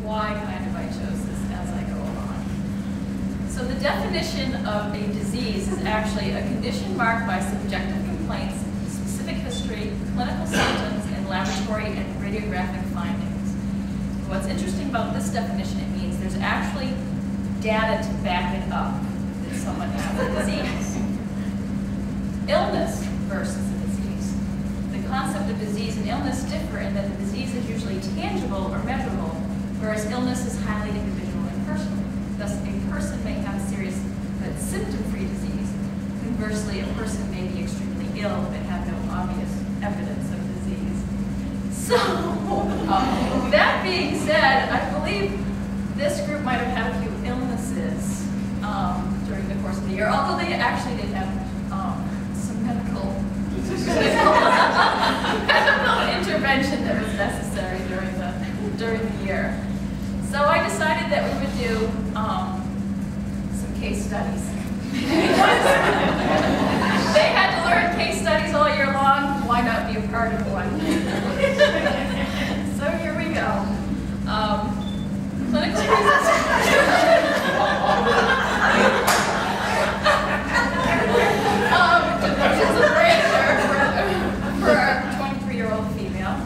why kind of I chose this as I go along. So the definition of a disease is actually a condition marked by subjective complaints, specific history, clinical symptoms, and laboratory and radiographic findings. What's interesting about this definition, it means there's actually data to back it up that someone has a disease. Illness versus a disease. The concept of disease and illness differ in that the disease is usually tangible or measurable, whereas illness is highly individual and personal. Thus, a person may have a serious but symptom-free disease. Conversely, a person may be extremely ill but have no obvious evidence of disease. So, that being said, I believe this group might have had a few illnesses during the course of the year, although they actually did have some medical intervention that was necessary during the year. So I decided that we would do some case studies. They had to learn case studies all year long. Why not be a part of one? So here we go. Clinical devotions of grandeur for a 23-year-old female.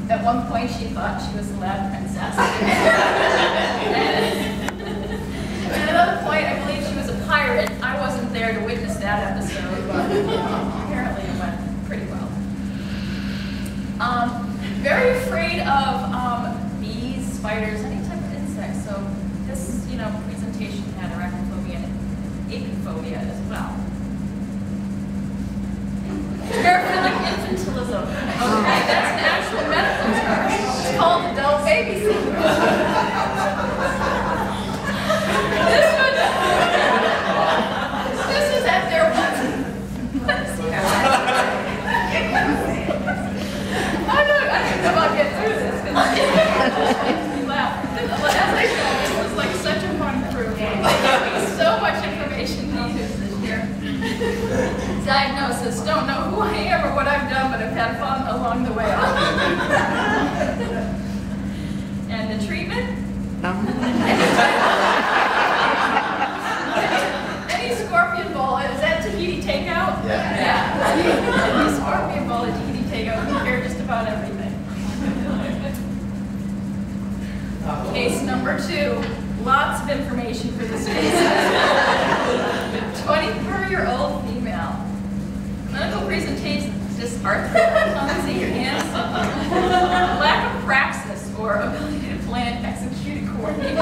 At one point, she thought she was the lab princess. At another point, I believe she was a pirate. I wasn't there to witness that episode, but apparently it went pretty well. Very afraid of bees, spiders, any type of insect. So this, presentation had arachnophobia and apiphobia as well. Paraphilic infantilism. Okay, that's an actual medical term. It's called adult baby syndrome. This was at their I don't know about getting through this. It makes me laugh. As I said, this was like such a fun crew. So much information to use this year. Diagnosis. Don't know who I am or what I've done, but I've had fun along the way. And the treatment? Any scorpion bowl, is that Tahiti takeout? Yeah. Any scorpion bowl at Tahiti takeout, we hear just about everything. Case number 2. Lots of information for this case. 24-year-old female. Clinical presentation, dysarthria, clumsy hands, lack of praxis or ability to plan, execute, and coordinate.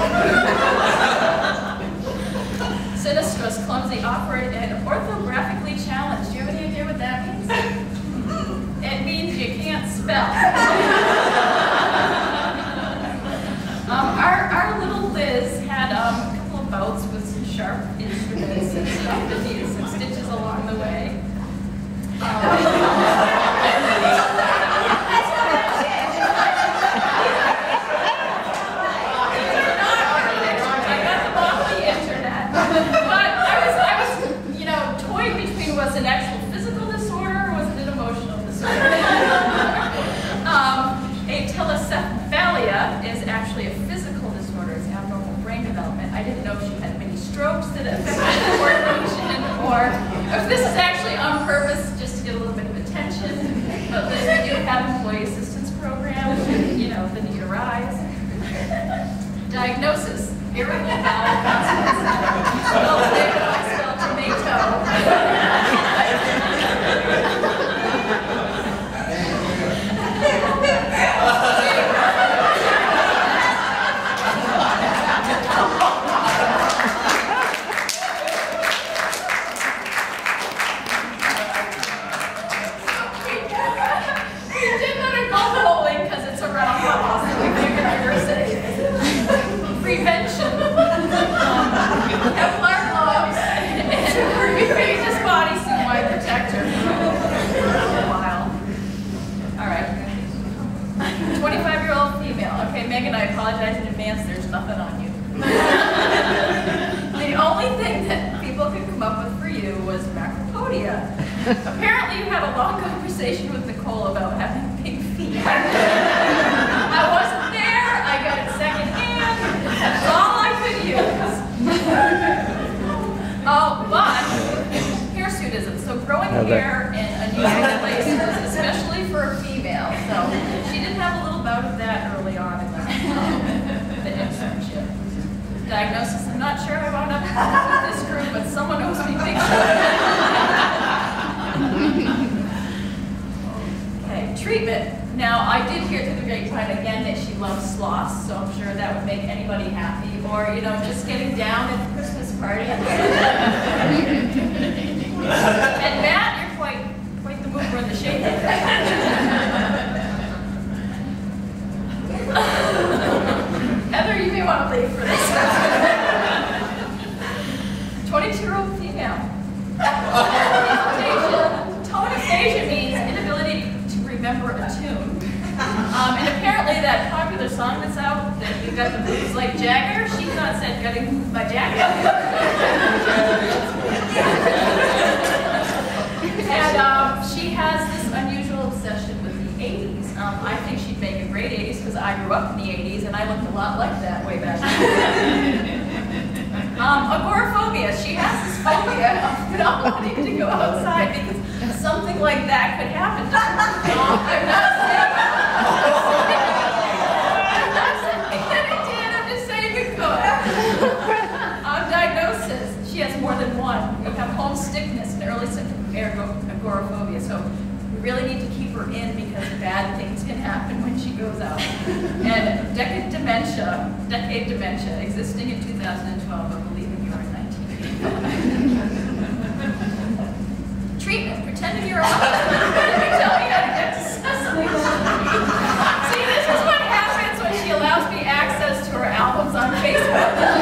Sinistrous, clumsy, awkward, and orthographically challenged. Do you have any idea what that means? It means you can't spell. Our little Liz had a couple of bouts with some sharp instruments and stuff that needed some stitches along the way. I got them off the internet. But I was toying between was it an actual physical disorder or was it an emotional disorder? Atelocephalia is actually a physical disorder. It's abnormal brain development. I didn't know if she had many strokes that affected coordination or if this is actually on purpose just to get a little bit of attention. But Liz, we do have employee assistance programs, the need arise. Diagnosis, irritable bowel consonants. Spelled tomato. Prevention. Kevlar gloves and courageous bodysuit might protect her for a while. All right. 25-year-old female. Okay, Megan, I apologize in advance. There's nothing on you. The only thing that people could come up with for you was macropodia. Apparently, you had a long conversation with Nicole about having big feet. I wasn't there. I got it hair in unusual places, especially for a female. So she did have a little bout of that early on in the internship. Diagnosis, I'm not sure I wound up with this group, but someone owes me big Okay, treatment. Now, I did hear through the grapevine again that she loves sloths, so I'm sure that would make anybody happy. Or, you know, just getting down at the Christmas party. And Matt, you're quite the mover and the shaker. Heather, you may want to leave for this. 22-year-old female. Tone aphasia means inability to remember a tune. And apparently that popular song that's out, that you got the moves like Jagger, she thought said, "Gotta move my Jagger." And she has this unusual obsession with the 80s. I think she'd make a great 80s because I grew up in the 80s and I looked a lot like that way back then. Agoraphobia. She has this phobia of not wanting to go outside because something like that could happen to her. I'm not saying I'm just saying it could. Diagnosis. She has more than one. We have homesickness and early symptom of agoraphobia. So we really need to keep her in because bad things can happen when she goes out. And decade dementia, existing in 2012, but believing you are in 1985. Treatment, pretending you're a mother. Let me tell you how to get to Cecily. See, this is what happens when she allows me access to her albums on Facebook.